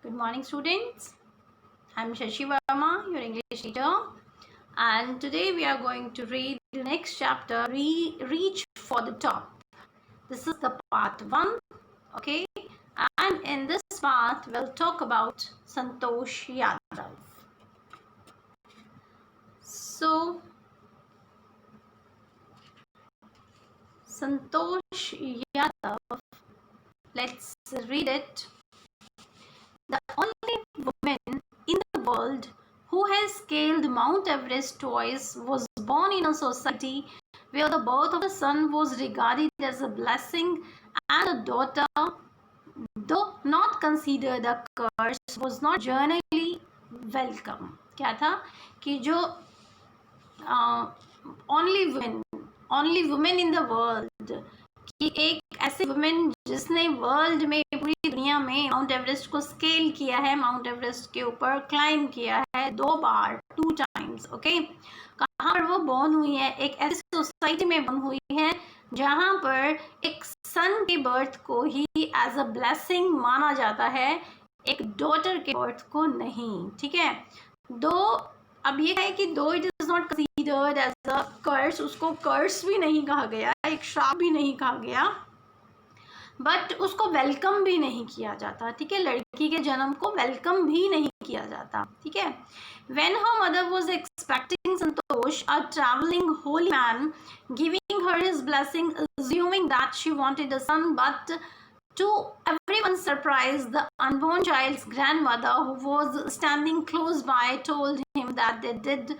Good morning, students. I'm Shashi Verma, your English teacher, and today we are going to read the next chapter, Reach for the Top. This is the part 1, okay? And in this part, we'll talk about Santosh Yadav. So, Santosh Yadav, let's read it. The only woman in the world who has scaled Mount Everest twice was born in a society where the birth of a son was regarded as a blessing and a daughter, though not considered a curse, was not generally welcome. क्या था कि जो only women in the world कि एक ऐसे women जिसने world में पूरी दुनिया में माउंट एवरेस्ट को स्केल किया है, माउंट एवरेस्ट के ऊपर क्लाइम किया है 2 बार, 2 टाइम्स, ओके। कहाँ पर वो बॉर्न हुई है? एक ऐसी सोसाइटी में बॉर्न हुई है जहाँ पर एक सन के बर्थ को ही एज अ ब्लेसिंग माना जाता है, एक डॉटर के बर्थ को नहीं, ठीक है। दो अब ये है कि दो it is not considered as a curse, उसको कर्स भी नहीं कहा गया, एक श्राप भी नहीं कहा गया, बट उसको वेलकम भी नहीं किया जाता, ठीक है। लड़की के जन्म को वेलकम भी नहीं किया जाता, ठीक है। When her mother was expecting Santosh, a traveling holy man, giving her his blessing, assuming that she wanted a son, but to everyone's surprise, the unborn child's grandmother, who was standing close by, told him that they did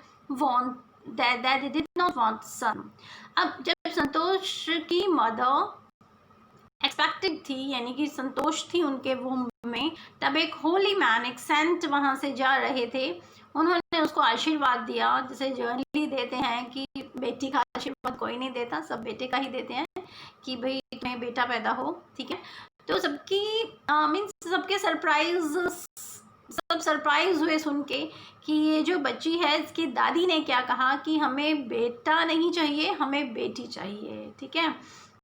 not want son. अब जब संतोष की mother expected थी, यानी कि संतोष थी उनके womb में, तब एक होली मैन, एक सेंट वहां से जा रहे थे। उन्होंने उसको आशीर्वाद दिया, जैसे जनरली देते हैं कि बेटी का आशीर्वाद कोई नहीं देता, सब बेटे का ही देते हैं कि भाई तुम्हें बेटा पैदा हो, ठीक है। तो सबकी मीन्स सबके सब सरप्राइज हुए सुन के कि ये जो बच्ची है इसकी दादी ने क्या कहा कि हमें बेटा नहीं चाहिए, हमें बेटी चाहिए, ठीक है।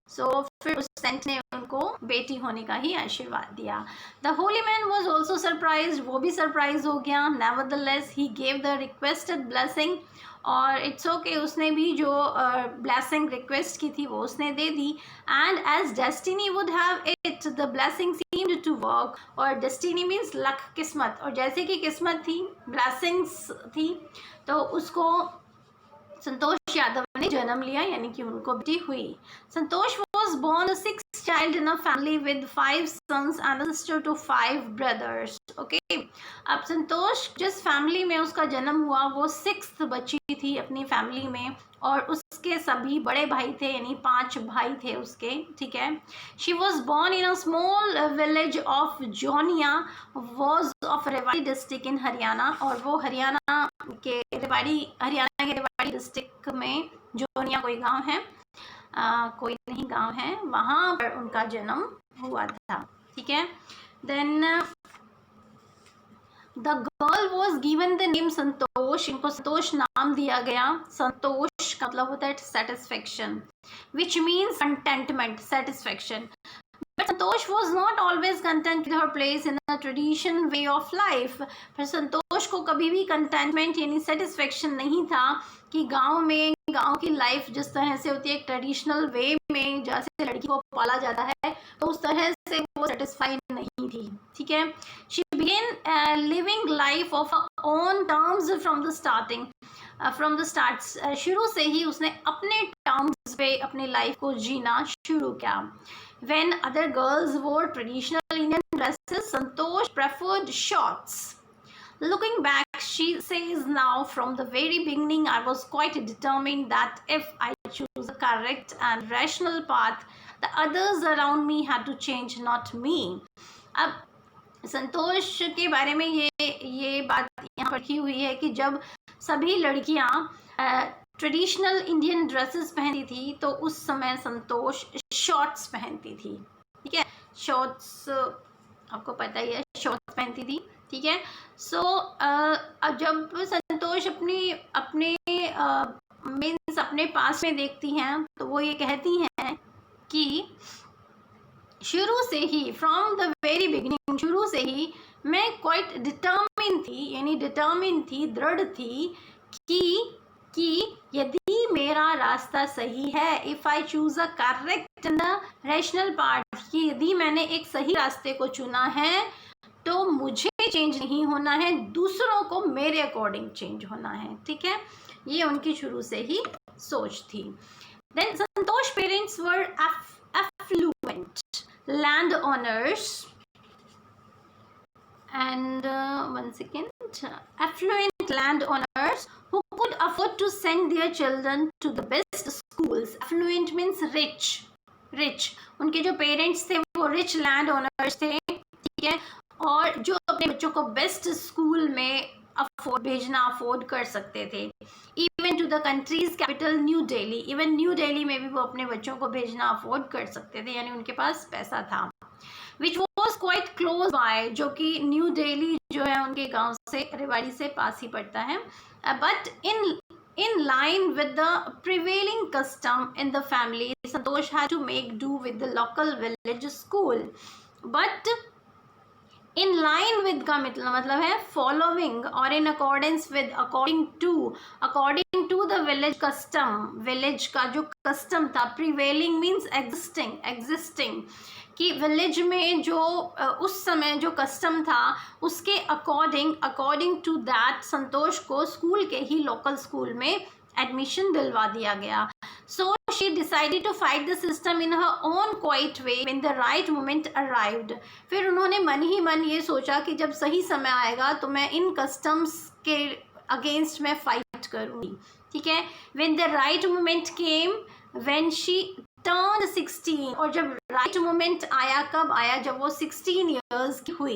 सो फिर उस सेंट ने उनको बेटी होने का ही आशीर्वाद दिया। The holy man was also surprise, वो भी सरप्राइज हो गया। Nevertheless he gave the requested blessing, और इट्स ओके, उसने भी जो ब्लेसिंग रिक्वेस्ट की थी वो उसने दे दी। And as destiny would have it, the blessing seemed to work, और डेस्टिनी मीन्स लक, किस्मत, और जैसे कि किस्मत थी, ब्लेसिंग्स थी, तो उसको संतोष यादव ने जन्म लिया, यानी कि उनको बेटी हुई। संतोष was born a sixth child in a family with 5 sons and a sister to 5 brothers. Okay, अब संतोष जिस फैमिली में उसका जन्म हुआ वो 6th बच्ची थी अपनी फैमिली में, और उसके सभी बड़े भाई थे, यानी 5 भाई थे उसके, ठीक है। She was born in a small village of Jonia, was of Rewari district in Haryana, और वो हरियाणा के रेवाड़ी डिस्ट्रिक्ट में जोनिया कोई गांव है, कोई नहीं गांव है, वहां पर उनका जन्म हुआ था, ठीक है। Then the girl was given the name Santosh, इनको संतोष नाम दिया गया। संतोष का मतलब होता है satisfaction, which means contentment, satisfaction. But Santosh was not always content with her place in the tradition way of life. पर संतोष को कभी भी कंटेंटमेंट यानी सेटिस्फेक्शन नहीं था कि गांव में, गांव की लाइफ जिस तरह से होती है एक ट्रेडिशनल वे में, जैसे लड़की को पाला जाता है, तो उस तरह से वो सेटिस्फाइड नहीं थी, ठीक है। She began living life of her own terms from the starting. From the start, शुरू से ही उसने अपने टर्म्स पे अपनी लाइफ को जीना शुरू किया। When other girls wore traditional Indian dresses, Santosh preferred shorts. Looking back, she says now, from the very beginning, I was quite determined that if I choose a correct and rational path, the others around me had to change, not me. अब संतोष के बारे में ये बात यहाँ पर की हुई है कि जब सभी लड़कियाँ ट्रेडिशनल इंडियन ड्रेसेस पहनती थी तो उस समय संतोष शॉर्ट्स पहनती थी, ठीक है। शॉर्ट्स आपको पता ही है, शॉर्ट्स पहनती थी, ठीक है। सो जब संतोष अपने मीन्स अपने पास में देखती हैं तो वो ये कहती हैं कि शुरू से ही, फ्रॉम द वेरी बिगिनिंग, शुरू से ही मैं क्वाइट डिटर्मिन थी, यानी डिटर्मिन थी, दृढ़ थी कि यदि मेरा रास्ता सही है, if I choose a correct and rational part, कि यदि मैंने एक सही रास्ते को चुना है तो मुझे चेंज नहीं होना है, दूसरों को मेरे अकॉर्डिंग चेंज होना है, ठीक है। ये उनकी शुरू से ही सोच थी। Then Santosh parents were affluent landowners and one second, affluent landowners who could afford to send their children to the best schools. Affluent means rich. उनके जो पेरेंट्स थे वो रिच लैंड ओनर्स थे, ठीक है, और जो अपने बच्चों को बेस्ट स्कूल में भेजना अफोर्ड कर सकते थे। Even to the country's capital New Delhi, even New Delhi में भी वो अपने बच्चों को भेजना अफोर्ड कर सकते थे, यानी उनके पास पैसा था। Which was quite close by, जो कि न्यू दिल्ली जो है उनके गांव से, रेवाड़ी से पास ही पड़ता है। But in line with the prevailing custom in the family, Santosh had to make do with the local village school. But in line with का मतलब है following or in accordance with, according to the village custom, village का जो custom था, prevailing means existing, कि village में जो उस समय जो कस्टम था उसके अकॉर्डिंग टू दैट संतोष को स्कूल के ही लोकल स्कूल में एडमिशन दिलवा दिया गया। So she decided to fight the system in her own quiet way when the right moment arrived. फिर उन्होंने मन ही मन ये सोचा कि जब सही समय आएगा तो मैं इन कस्टम्स के अगेंस्ट मैं फाइट करूँगी, ठीक है। When the right moment came, when she turn 16, और जब राइट मोमेंट आया, कब आया, जब वो 16 ईयर्स की हुई।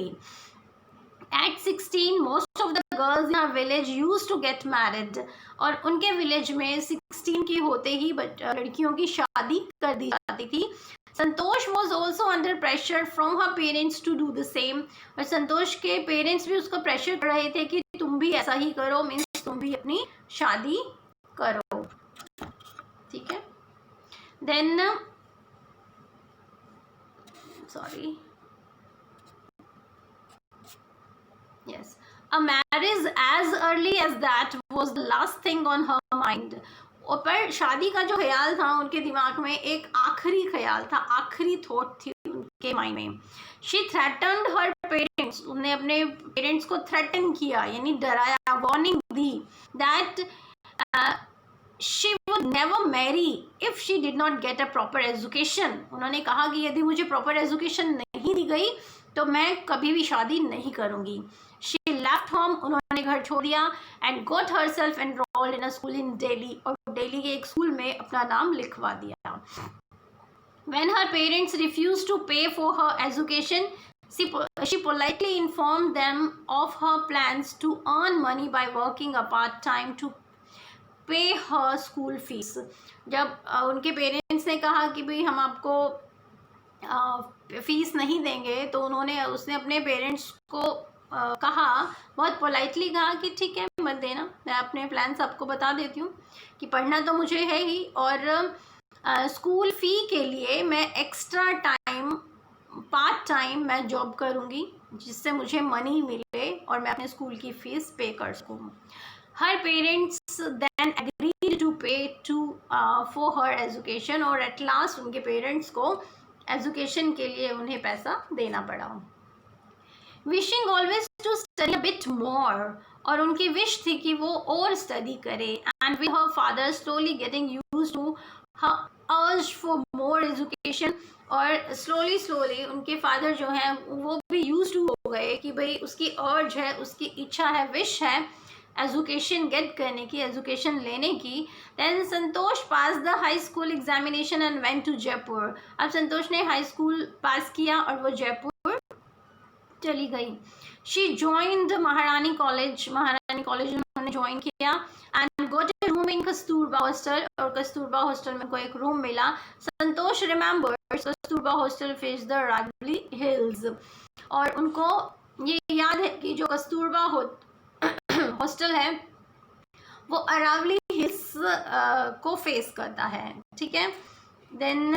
At 16 most of the girls in our village used to get married, और उनके विलेज में 16 की होते ही लड़कियों की शादी कर दी जाती थी। Santosh was also under pressure from her parents to do the same, और संतोष के पेरेंट्स भी उसको प्रेशर कर रहे थे कि तुम भी ऐसा ही करो, मीन्स तुम भी अपनी शादी करो, ठीक है। Then a marriage as early as that was the last thing on her mind. और पर शादी का जो ख्याल था उनके दिमाग में एक आखिरी ख्याल था, आखिरी थॉट थी उनके माइंड में। She threatened her parents, उन्हें अपने पेरेंट्स को थ्रेटन किया, यानी डराया, warning the, that she would never marry if she did not get a proper education. उन्होंने कहा कि यदि मुझे प्रॉपर एजुकेशन नहीं दी गई तो मैं कभी भी शादी नहीं करूँगी। She left home, उन्होंने घर छोड़ दिया, and got herself enrolled in a school in Delhi, और दिल्ली के एक स्कूल में अपना नाम लिखवा दिया। When her parents refused to pay for her education, she politely informed them of her plans to earn money by working a part-time to पे हर school fees. जब उनके पेरेंट्स ने कहा कि भाई हम आपको फीस नहीं देंगे, तो उसने अपने पेरेंट्स को कहा, बहुत पोलाइटली कहा कि ठीक है मत देना, मैं अपने प्लान्स आपको बता देती हूँ कि पढ़ना तो मुझे है ही, और स्कूल फ़ी के लिए मैं एक्स्ट्रा टाइम, पार्ट टाइम मैं जॉब करूँगी जिससे मुझे मनी मिले और मैं अपने स्कूल की फ़ीस पे कर सकूँ। Her parents then agreed to pay for her education, और at last उनके पेरेंट्स को एजुकेशन के लिए उन्हें पैसा देना पड़ा। Wishing always to study a bit more, और उनकी विश थी कि वो और स्टडी करे, and with her father slowly getting used to her urge for more education, और slowly उनके फादर जो हैं वो भी यूज टू हो गए कि भाई उसकी अर्ज है, उसकी इच्छा है, विश है एजुकेशन गेट करने की, एजुकेशन लेने की। Then Santosh pass the high school examination and went to Jaipur. अब संतोष ने हाई स्कूल पास किया और वो जयपुर चली गई। शी जॉइंड महारानी कॉलेज उन्होंने ज्वाइन किया, and got a room in Kasturba hostel, और कस्तूरबा हॉस्टल में को एक रूम मिला। Santosh remembers Kasturba hostel face the Aravalli hills, और उनको ये याद है कि जो कस्तूरबा हॉस्टल है वो अरावली हिल्स को फेस करता है, ठीक है। Then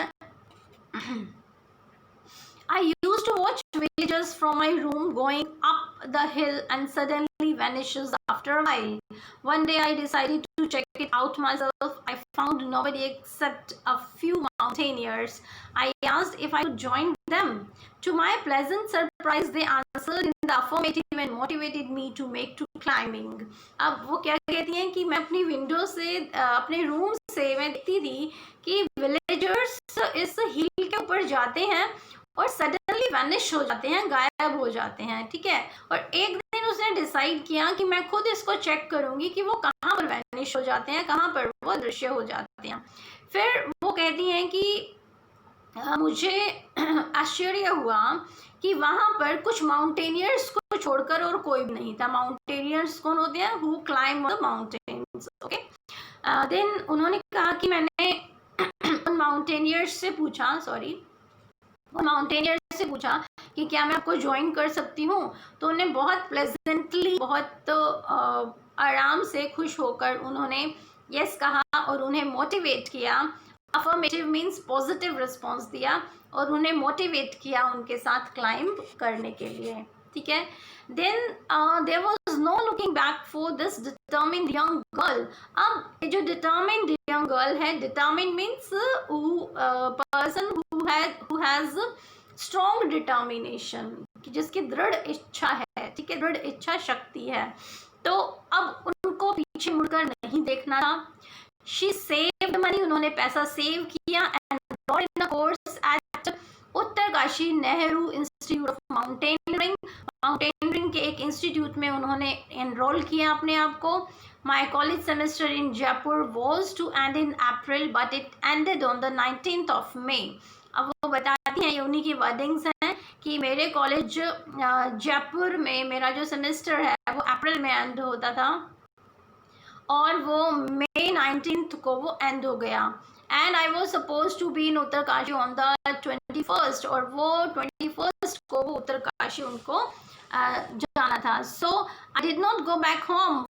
I used to watch villagers from my room going up the hill and suddenly vanishes after a while. One day I decided to check it out myself. I found nobody except a few mountaineers. I asked if I could join them. To my pleasant surprise, they answered in the affirmative and motivated me to make to climbing. अब वो क्या कहती हैं कि मैं अपनी window से अपने रूम से मैं देखती थी कि विलेजर्स इस हिल के ऊपर जाते हैं और सडनली वैनिश हो जाते हैं, गायब हो जाते हैं, ठीक है। और एक दिन उसने डिसाइड किया कि मैं खुद इसको चेक करूंगी कि वो कहाँ पर वैनिश हो जाते हैं, कहाँ पर वो दृश्य हो जाते हैं। फिर वो कहती हैं कि मुझे आश्चर्य हुआ कि वहाँ पर कुछ माउंटेनियर्स को छोड़कर और कोई भी नहीं था। माउंटेनियर्स कौन होते हैं? Who climb the mountains, okay. Then उन्होंने कहा कि मैंने उन माउंटेनियर्स से पूछा कि क्या मैं आपको ज्वाइन कर सकती हूँ। तो उन्हें बहुत प्लेजेंटली, बहुत आराम से, खुश होकर उन्होंने यस कहा और उन्हें मोटिवेट किया। अफर्मेटिव मीन्स पॉजिटिव रिस्पॉन्स दिया और उन्हें मोटिवेट किया उनके साथ क्लाइंब करने के लिए, ठीक है। Then there was no looking back for this determined young girl. अब जो डिटर्मिन्ड यंग गर्ल है, determined means person who has strong determination, जिसकी दृढ़ इच्छा है, ठीक है, दृढ़ इच्छा शक्ति है। तो अब उनको पीछे मुड़कर नहीं देखना था। शी सेव्ड मनी, उन्होंने पैसा सेव किया and enrolled in a course eight Uttarkashi Nehru institute of mountaineering के एक इंस्टीट्यूट में उन्होंने एनरोल किया अपने आप को। My college semester in Jaipur was to end in April but it ended on the 19th of May। अब वो बताती हैं, ये उन्हीं की वर्डिंग्स हैं कि मेरे कॉलेज जयपुर में मेरा जो सेमेस्टर है वो अप्रैल में एंड होता था और वो मई 19th को वो एंड हो गया। And I was suppose to be in Uttarkashi on the 21st, और वो 21st को वो उत्तरकाशी उनको जाना था। So I did not go back home,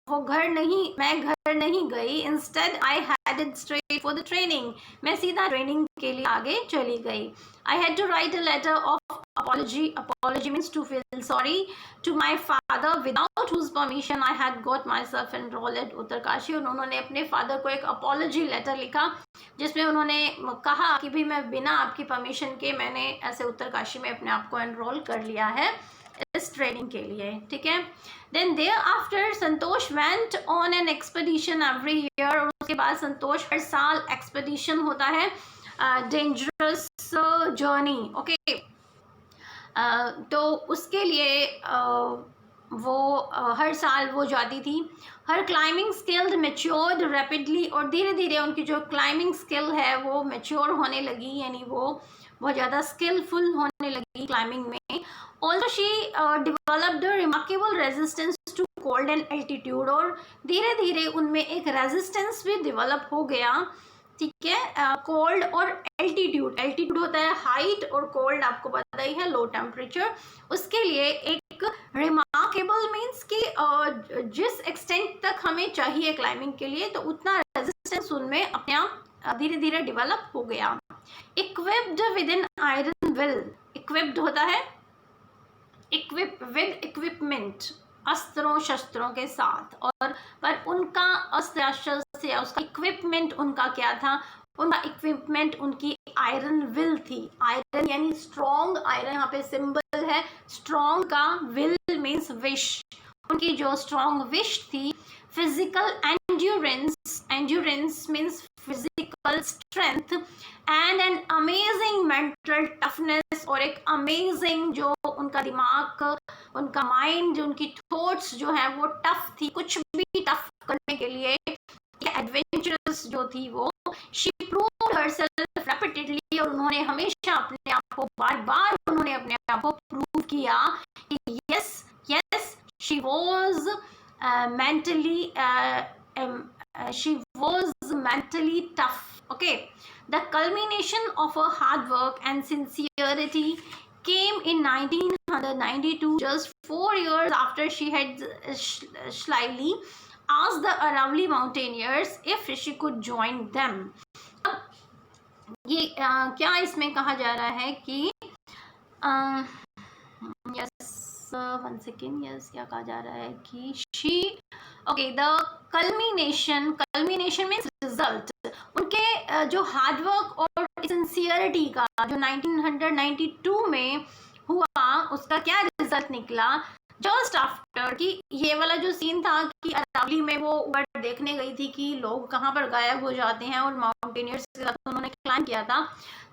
मैं घर नहीं गई। Instead I headed straight for the training, मैं सीधा ट्रेनिंग के लिए आगे चली गई। I had to write a letter of apology means to feel sorry to my father without whose permission I had got myself enrolled at Uttarkashi. और उन्होंने अपने फादर को एक अपॉलॉजी लेटर लिखा जिसमें उन्होंने कहा कि भी मैं बिना आपकी परमिशन के मैंने ऐसे उत्तरकाशी में अपने आप को एनरोल कर लिया है इस ट्रेनिंग के लिए, ठीक है। Then thereafter Santosh went on an expedition every year, और उसके बाद संतोष हर साल एक्सपेडिशन होता है, डेंजरस जर्नी, ओके। तो उसके लिए वो हर साल वो जाती थी। हर क्लाइंबिंग स्किल मेच्योर्ड रैपिडली, और धीरे धीरे उनकी जो क्लाइंबिंग स्किल है वो मेच्योर होने लगी, यानी वो बहुत ज़्यादा स्किलफुल होने लगी क्लाइंबिंग में। Also she developed remarkable resistance to cold and altitude, और धीरे धीरे उनमें एक रेजिस्टेंस भी डेवलप हो गया, ठीक है। कोल्ड और एल्टीट्यूड, एल्टीट्यूड होता है हाइट और कोल्ड आपको पता ही है लो टेम्परेचर। उसके लिए एक रिमार्केबल मीन्स कि जिस एक्सटेंट तक हमें चाहिए क्लाइंबिंग के लिए, तो उतना रेजिस्टेंस उनमें अपने आप धीरे धीरे डेवलप हो गया। Equipped with an iron will, equipped होता है इक्विप विद इक्विपमेंट, अस्त्रों शस्त्रों के साथ, और पर उनका अस्त्र शस्त्र या उसका इक्विपमेंट उनका क्या था? उनका इक्विपमेंट उनकी आयरन विल थी। आयरन यानी स्ट्रॉन्ग, आयरन यहाँ पे सिंबल है स्ट्रॉन्ग का, विल मीन्स विश, उनकी जो स्ट्रॉन्ग विश थी। Physical endurance, endurance means physical strength, and an amazing mental toughness, और एक अमेजिंग जो उनका दिमाग, उनका माइंड, उनकी थॉट्स जो है वो टफ थी, कुछ भी टफ करने के लिए एडवेंचरस जो थी वो। शी प्रूव्ड हरसेल्फ रेपिटेडली, और उन्होंने हमेशा अपने आप को बार बार उन्होंने अपने आप को प्रूव किया कि yes yes she was mentally tough, okay. The culmination of her hard work and sincerity came in 1992, just 4 years after she had slyly asked the Aravalli mountaineers if she could join them. ये क्या इसमें कहा जा रहा है कि yes, one second, yes, क्या कहा जा रहा है कि she, okay, the culmination means result, उनके जो हार्डवर्क और सिंसियरिटी का जो 1992 में हुआ, उसका क्या रिजल्ट निकला। जस्ट आफ्टर कि ये वाला जो सीन था कि अरावली में वो ऊपर देखने गई थी कि लोग कहाँ पर गायब हो जाते हैं और माउंटेनियर्स के साथ उन्होंने क्लाइम किया था।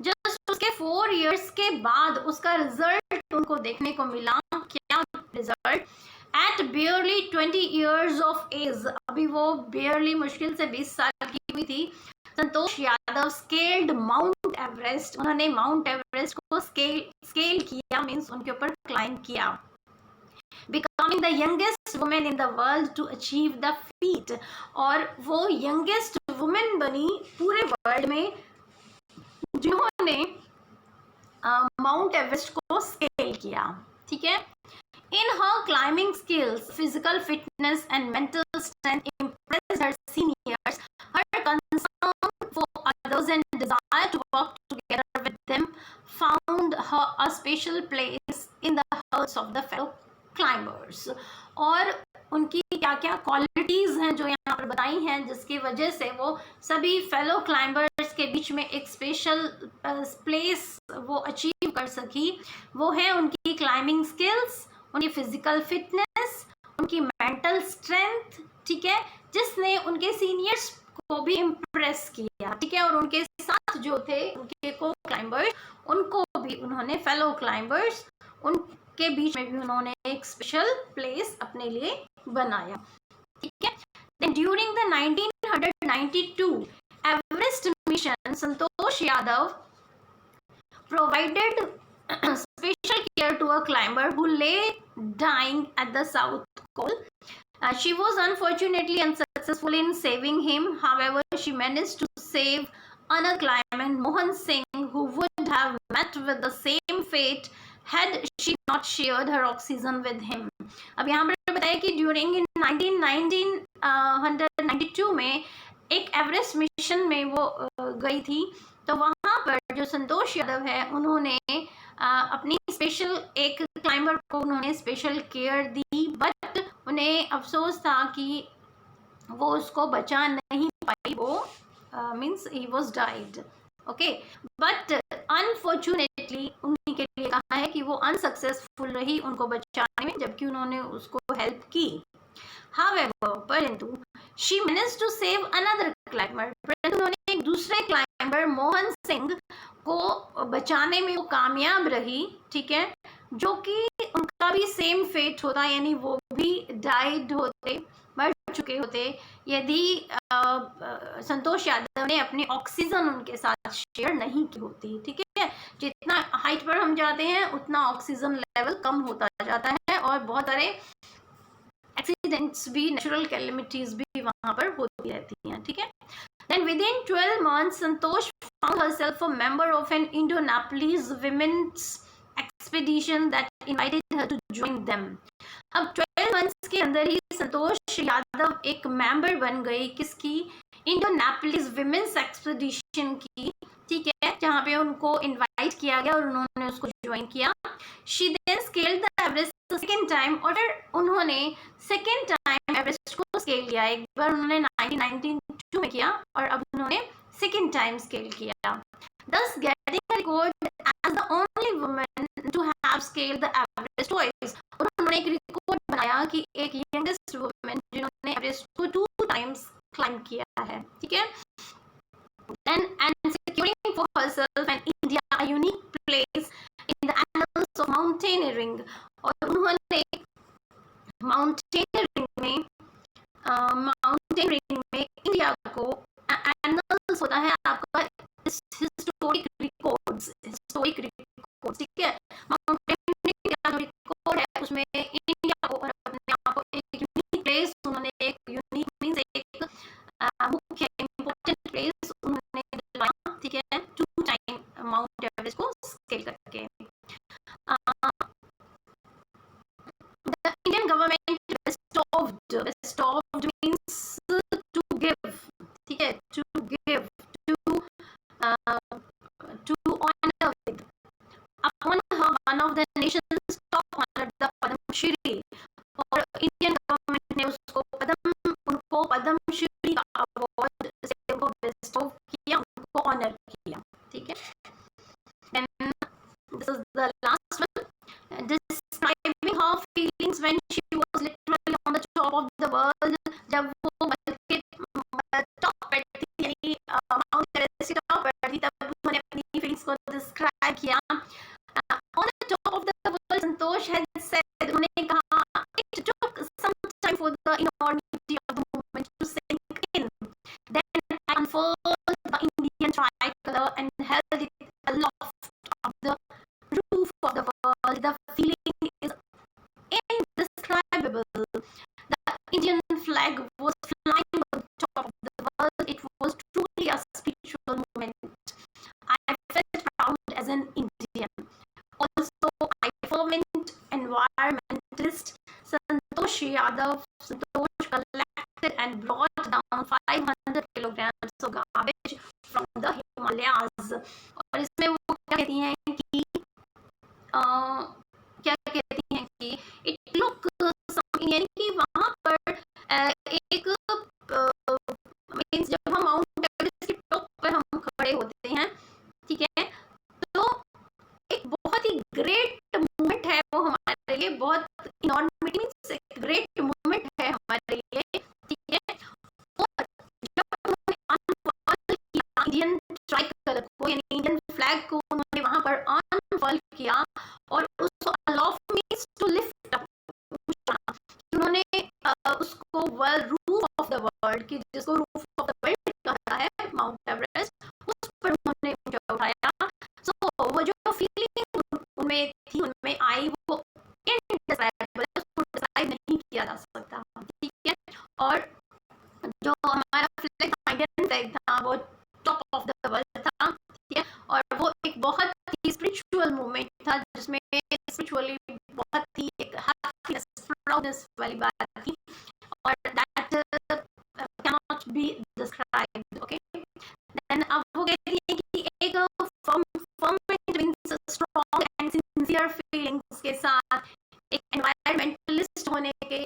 जस्ट उसके 4 इयर्स के बाद उसका रिजल्ट उनको देखने को मिला। क्या result? At barely 20 years of age, अभी वो बियरली मुश्किल से 20 साल की हुई थी, Santosh Yadav scaled mount Everest. उन्होंने माउंट एवरेस्ट को स्केल किया, मीन्स उनके ऊपर क्लाइम किया, becoming the youngest woman in the world to achieve the feat, और वो youngest woman बनी पूरे वर्ल्ड में जिन्होंने माउंट एवरेस्ट को स्केल किया। ठीक है। In her climbing skills, physical fitness and mental strength impressed her seniors. Her concern for others and desire to work together with them found her a special place in the hearts of the fellow climbers. और उनकी क्या क्या qualities हैं जो यहाँ पर बताई हैं, जिसकी वजह से वो सभी फेलो क्लाइंबर्स के बीच में एक स्पेशल प्लेस वो अचीव कर सकी। वो है उनकी क्लाइंबिंग स्किल्स, उनकी फिजिकल फिटनेस, उनकी मेंटल स्ट्रेंथ, ठीक है, जिसने उनके सीनियर्स को भी इम्प्रेस किया। ठीक है। और उनके साथ जो थे उनके को क्लाइंबर्स, उनको भी उन्होंने फेलो क्लाइंबर्स, उनके बीच में भी उन्होंने एक स्पेशल प्लेस अपने लिए बनाया। ठीक है। Then during the 1992 Everest mission, Santosh Yadav provided special care to a climber who lay dying at the South Pole. She was unfortunately unsuccessful in saving him. However, she managed to save another climber, Mohan Singh, who would have met with the same fate had she not shared her oxygen with him. अब यहाँ पर बताया कि during 1992 में एक Everest mission में वो गई थी, तो वहाँ पर जो संतोष यादव है उन्होंने अपनी स्पेशल एक क्लाइंबर को उन्होंने स्पेशल केयर दी, बट उन्हें अफसोस था कि वो उसको बचा नहीं पाई, वो means he was died. Okay, but unfortunately उन्हीं के लिए कहा है कि वो अनसक्सेसफुल रही उनको बचाने में, जबकि उन्होंने उसको हेल्प की। However, परंतु she managed to save another climber, परंतु उन्होंने एक दूसरे क्लाइंबर मोहन सिंह को बचाने में वो कामयाब रही। ठीक है। जो कि उनका भी सेम फेट होता, यानी वो भी डाइड होते, मर चुके होते, यदि संतोष यादव ने अपनी ऑक्सीजन उनके साथ शेयर नहीं की होती। ठीक है। जितना हाइट पर हम जाते हैं उतना ऑक्सीजन लेवल कम होता जाता है और बहुत सारे एक्सीडेंट्स भी, नेचुरल कैलेमिटीज भी वहां पर होती रहती हैं। ठीक है। Then within 12 months, Santosh found herself a member of an Indo-Nepalese women's expedition that invited her to join them. अब 12 months के अंदर ही संतोष यादव एक मेंबर बन गई, किसकी? इंडो-नेपालीज विमेंस एक्सपेडिशन की। ठीक है। जहाँ पे उनको इनवाइट किया गया और उन्होंने उसको ज्वाइन किया। She then scaled the Everest second time, और उन्होंने सेकेंड टाइम एवरेस्ट को स्केल किया। एक बार उन्होंने 1992 में किया और अब उन्होंने सेकेंड टाइम स्केल किया, thus getting a record as the only woman to have scaled the Everest twice. और उन्होंने एक रिकॉर्ड बनाया कि एक यंगेस्ट वुमेन जिन्होंने एवरेस्ट को 2 टाइम्स क्लाइंब किया है। ठीक है। And securing for herself and India a unique place in the annals of mountaineering. और उन्होंने माउंटेनियरिंग में इंडिया को, एनल्स होता है आपका हिस्टोरिक रिकॉर्ड्स, ठीक है। माउंटेनियरिंग का जो रिकॉर्ड है उसमें इंडिया को और अपने आप को एक यूनिक प्लेस, उन्होंने एक यूनिक मींस एक मुख्य इंपॉर्टेंट प्लेस उन्होंने दिलवाया। ठीक है। 2 टाइम माउंट एवरेस्ट को स्केल करके। The Indian government bestowed means to give, ठीक है, to give, to honor with, upon her one Indian government ने उनको पद्म श्री का अवार्ड से उनको बेस्टो किया, उनको ऑनर किया, ठीक है। Then this is the last one, describing her feelings when she was literally on the top of the world, जब वो बल्कि टॉप पर थी, यानी माउंट एवरेस्ट के टॉप पर थी, तब उन्होंने अपनी फीलिंग्स को डिस्क्राइब किया। On the top of the world, Santosh had said, उन्होंने कहा, it took some time for the enormity of the movement to sink in. Then I unfurled the Indian tricolor and held it aloft of the roof of the world. The feeling is indescribable. The Indian flag was flying on top of the world. It was truly a spiritual moment. I felt proud as an Indian. Also, I fervent environmentalist Santosh Yadav, Santosh collected and brought down 500 kilograms of garbage from the Himalayas. और इसमें वो क्या कहती हैं कि it look, यानी कि वहाँ पर एक मीन्स जब हम माउंट एवरेस्ट के टॉप पर हम खड़े होते हैं, ठीक है, तो एक बहुत ही ग्रेट मोमेंट है वो हमारे लिए, बहुत इनॉर्मिटी मीन्स एक ग्रेट मोमेंट है हमारे लिए, ठीक है। और जब उन्होंने अनफॉल किया इंडियन ट्राइकलर को, यानी इंडियन फ्लैग को उन्होंने वहां पर अनफॉल किया और उसको aloft means to lift up, उन्होंने उसको रूफ ऑफ द वर्ल्ड, की जिसको रूफ ऑफ द वर्ल्ड कहा है माउंट एवरेस्ट, उस पर उन्होंने उठाया। सो वो जो फीलिंग उनमें थी, उनमें आई, वो इनडिस्क्राइबेबल है, उसको डिस्क्राइब नहीं किया जा सकता, ठीक है। और जो हमारा फ्लैग इंडियन फ्लैग था वो टॉप ऑफ द वर्ल्ड था, ठीक है, और वो एक बहुत ही स्पिरिचुअल मोमेंट था, जिसमें स्पिरिचुअली बहुत ही एक हैप्पीनेस, प्राउडनेस वाली बात थी, और that cannot be described, okay. Then अब वो कहती है कि एक fervent means strong and sincere feelings के साथ एक एनवायरमेंटलिस्ट होने के